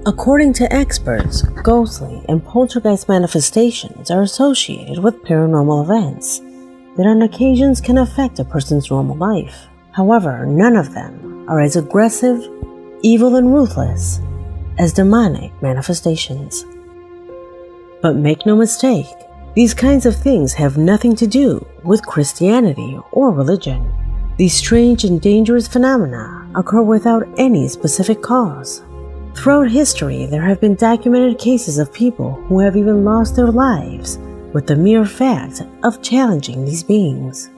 According to experts, ghostly and poltergeist manifestations are associated with paranormal events that on occasions can affect a person's normal life. However, none of them are as aggressive, evil, and ruthless as demonic manifestations. But make no mistake, these kinds of things have nothing to do with Christianity or religion. These strange and dangerous phenomena occur without any specific cause. Throughout history, there have been documented cases of people who have even lost their lives with the mere fact of challenging these beings.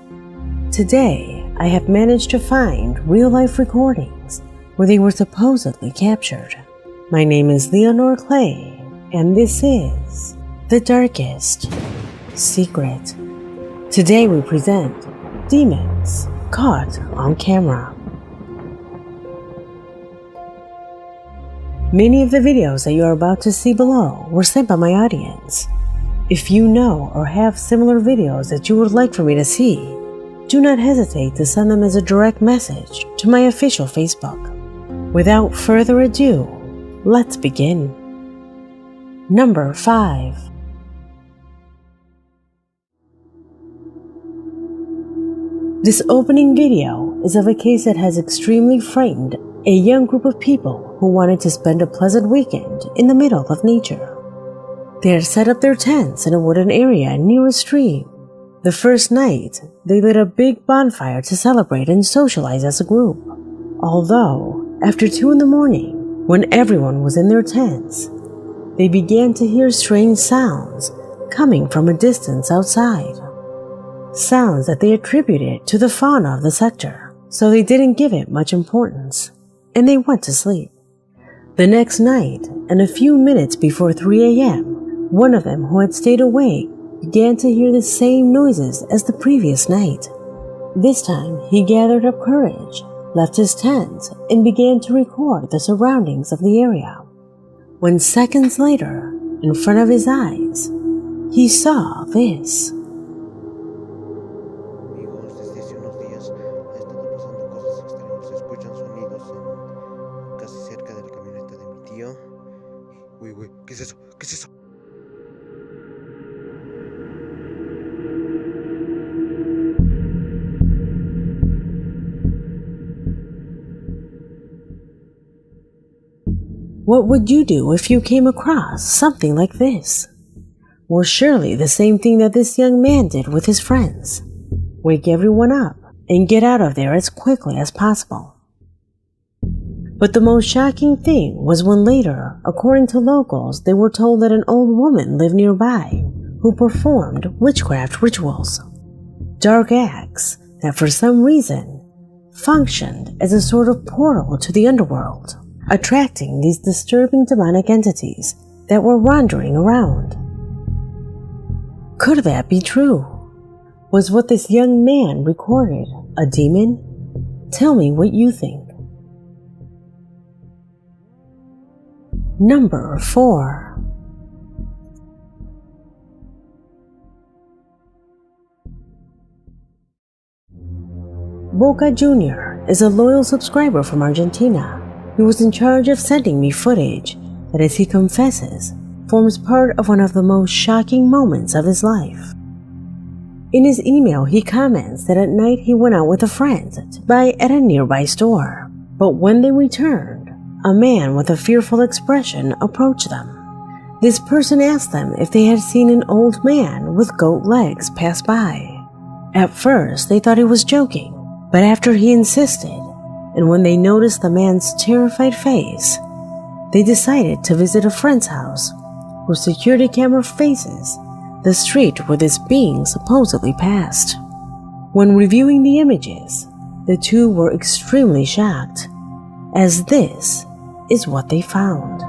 Today, I have managed to find real-life recordings where they were supposedly captured. My name is Leonore Clay, and this is The Darkest Secret. Today we present Demons Caught on Camera. Many of the videos that you are about to see below were sent by my audience. If you know or have similar videos that you would like for me to see, do not hesitate to send them as a direct message to my official Facebook. Without further ado, let's begin. Number 5. This opening video is of a case that has extremely frightened a young group of people who wanted to spend a pleasant weekend in the middle of nature. They had set up their tents in a wooded area near a stream. The first night, they lit a big bonfire to celebrate and socialize as a group. Although, after 2 in the morning, when everyone was in their tents, they began to hear strange sounds coming from a distance outside. Sounds that they attributed to the fauna of the sector, so they didn't give it much importance, and they went to sleep. The next night, and a few minutes before 3 a.m., one of them who had stayed awake began to hear the same noises as the previous night. This time, he gathered up courage, left his tent, and began to record the surroundings of the area. When seconds later, in front of his eyes, he saw this. ¿Qué es eso? ¿Qué es eso? What would you do if you came across something like this? Well, surely the same thing that this young man did with his friends. Wake everyone up and get out of there as quickly as possible. But the most shocking thing was when later, according to locals, they were told that an old woman lived nearby who performed witchcraft rituals. Dark acts that for some reason functioned as a sort of portal to the underworld, attracting these disturbing demonic entities that were wandering around. Could that be true? Was what this young man recorded a demon? Tell me what you think. Number 4. Boca Jr. is a loyal subscriber from Argentina. He was in charge of sending me footage that, as he confesses, forms part of one of the most shocking moments of his life. In his email, he comments that at night he went out with a friend to buy at a nearby store, but when they returned, a man with a fearful expression approached them. This person asked them if they had seen an old man with goat legs pass by. At first, they thought he was joking, but after he insisted, and when they noticed the man's terrified face, they decided to visit a friend's house whose security camera faces the street where this being supposedly passed. When reviewing the images, the two were extremely shocked, as this is what they found.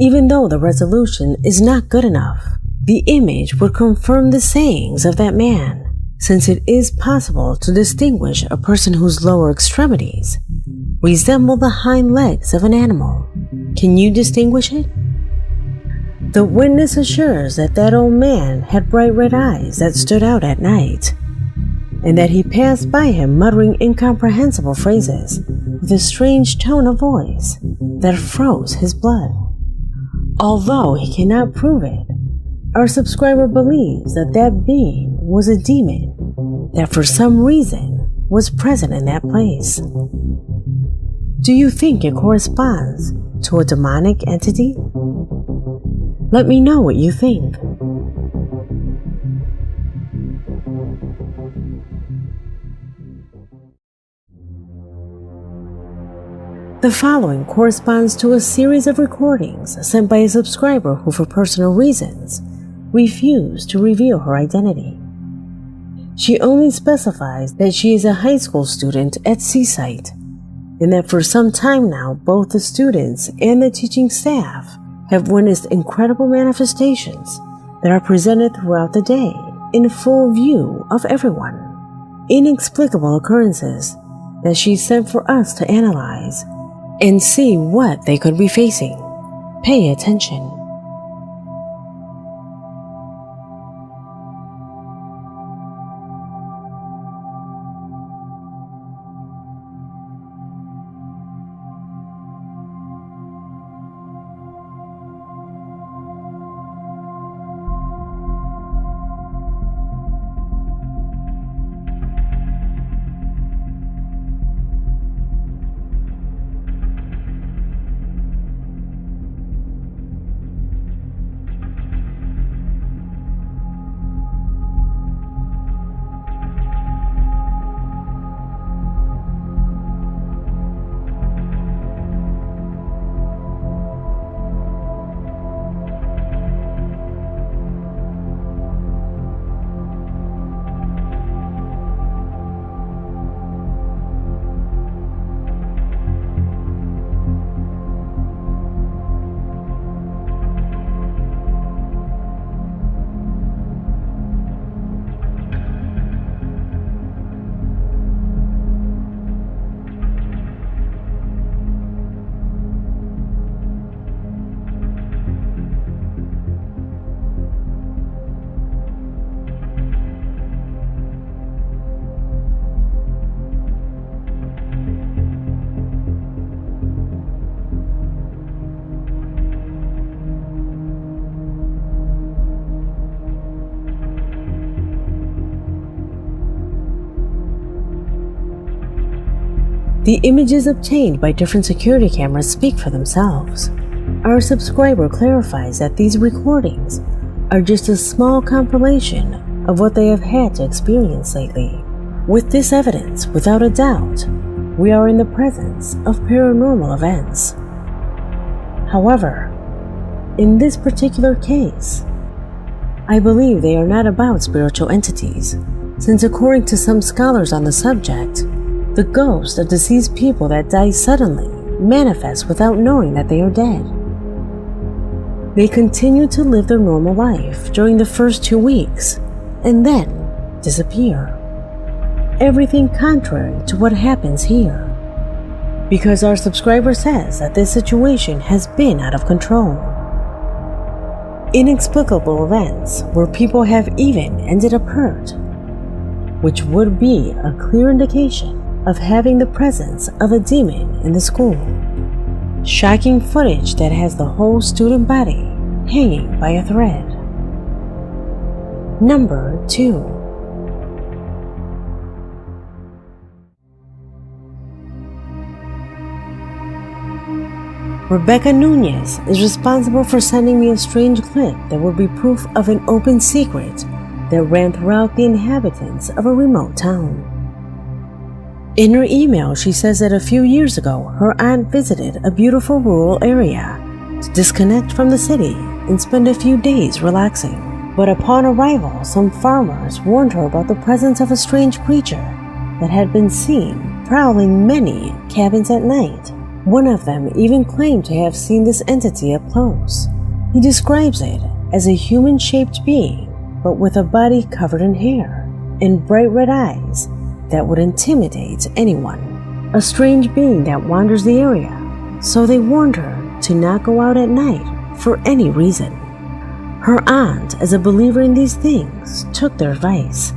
Even though the resolution is not good enough, The image would confirm the sayings of that man, since it is possible to distinguish a person whose lower extremities resemble the hind legs of an animal. Can you distinguish it? The witness assures that that old man had bright red eyes that stood out at night, and that he passed by him muttering incomprehensible phrases with a strange tone of voice that froze his blood. Although he cannot prove it, our subscriber believes that that being was a demon that for some reason was present in that place. Do you think it corresponds to a demonic entity? Let me know what you think. The following corresponds to a series of recordings sent by a subscriber who, for personal reasons, refused to reveal her identity. She only specifies that she is a high school student at Seaside, and that for some time now both the students and the teaching staff have witnessed incredible manifestations that are presented throughout the day in full view of everyone. Inexplicable occurrences that she sent for us to analyze and see what they could be facing. Pay attention. The images obtained by different security cameras speak for themselves. Our subscriber clarifies that these recordings are just a small compilation of what they have had to experience lately. With this evidence, without a doubt, we are in the presence of paranormal events. However, in this particular case, I believe they are not about spiritual entities, since according to some scholars on the subject, the ghosts of deceased people that die suddenly manifest without knowing that they are dead. They continue to live their normal life during the first 2 weeks and then disappear. Everything contrary to what happens here, because our subscriber says that this situation has been out of control. Inexplicable events where people have even ended up hurt, which would be a clear indication of having the presence of a demon in the school. Shocking footage that has the whole student body hanging by a thread. Number 2. Rebecca Nunez is responsible for sending me a strange clip that would be proof of an open secret that ran throughout the inhabitants of a remote town. In her email, she says that a few years ago, her aunt visited a beautiful rural area to disconnect from the city and spend a few days relaxing. But upon arrival, some farmers warned her about the presence of a strange creature that had been seen prowling many cabins at night. One of them even claimed to have seen this entity up close. He describes it as a human-shaped being, but with a body covered in hair and bright red eyes that would intimidate anyone. A strange being that wanders the area, so they warned her to not go out at night for any reason. Her aunt, as a believer in these things, took their advice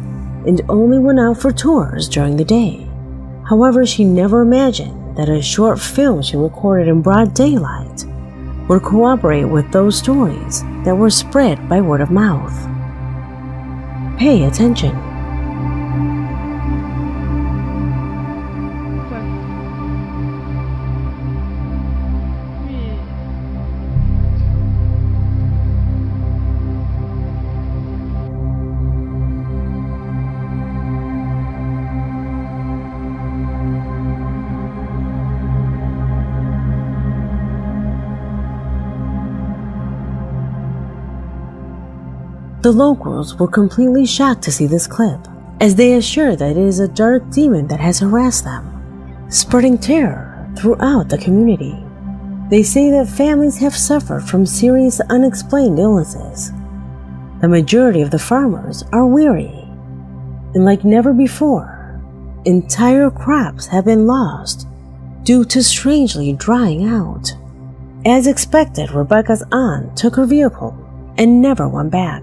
and only went out for tours during the day. However, she never imagined that a short film she recorded in broad daylight would cooperate with those stories that were spread by word of mouth. Pay attention. The locals were completely shocked to see this clip, as they assure that it is a dark demon that has harassed them, spreading terror throughout the community. They say that families have suffered from serious unexplained illnesses. The majority of the farmers are weary, and like never before, entire crops have been lost due to strangely drying out. As expected, Rebecca's aunt took her vehicle and never went back,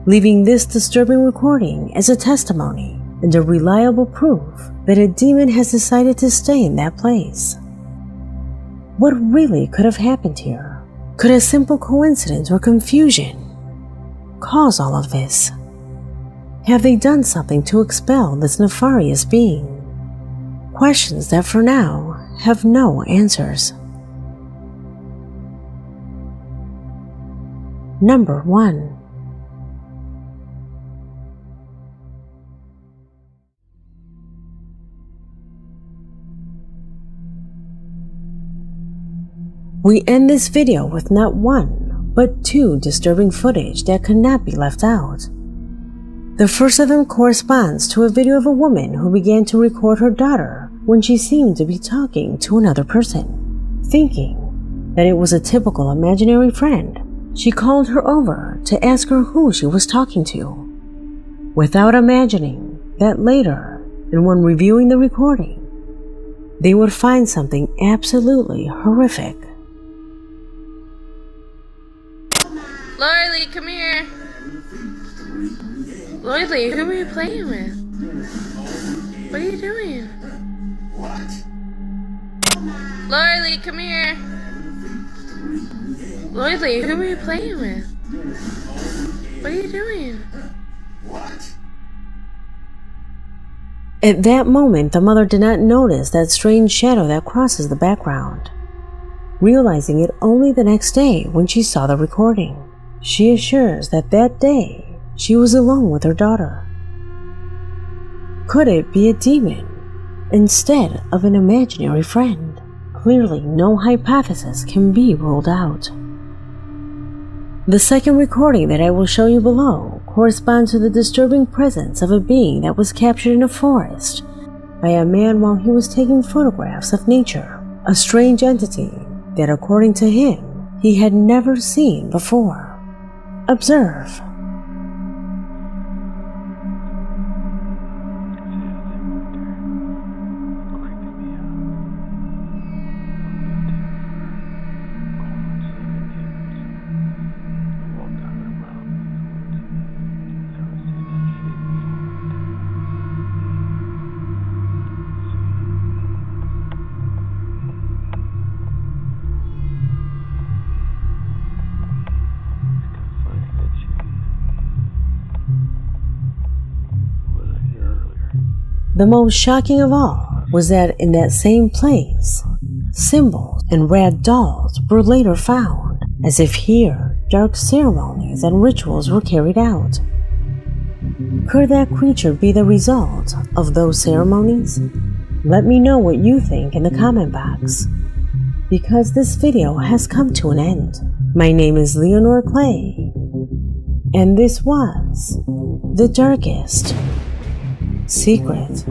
leaving this disturbing recording as a testimony and a reliable proof that a demon has decided to stay in that place. What really could have happened here? Could a simple coincidence or confusion cause all of this? Have they done something to expel this nefarious being? Questions that for now have no answers. Number 1. We end this video with not one, but two disturbing footage that could not be left out. The first of them corresponds to a video of a woman who began to record her daughter when she seemed to be talking to another person. Thinking that it was a typical imaginary friend, she called her over to ask her who she was talking to, without imagining that later, and when reviewing the recording, they would find something absolutely horrific. Lorelei, come here. Lorelei, who are you playing with? What are you doing? What? Lorelei, come here. Lorelei, who are you playing with? What are you doing? What? At that moment, the mother did not notice that strange shadow that crosses the background, realizing it only the next day when she saw the recording. She assures that that day she was alone with her daughter. Could it be a demon instead of an imaginary friend? Clearly, no hypothesis can be ruled out. The second recording that I will show you below corresponds to the disturbing presence of a being that was captured in a forest by a man while he was taking photographs of nature, a strange entity that, according to him, he had never seen before. Observe. The most shocking of all was that in that same place, symbols and rag dolls were later found, as if here dark ceremonies and rituals were carried out. Could that creature be the result of those ceremonies? Let me know what you think in the comment box. Because this video has come to an end, my name is Leonore Clay, and this was The Darkest Secret.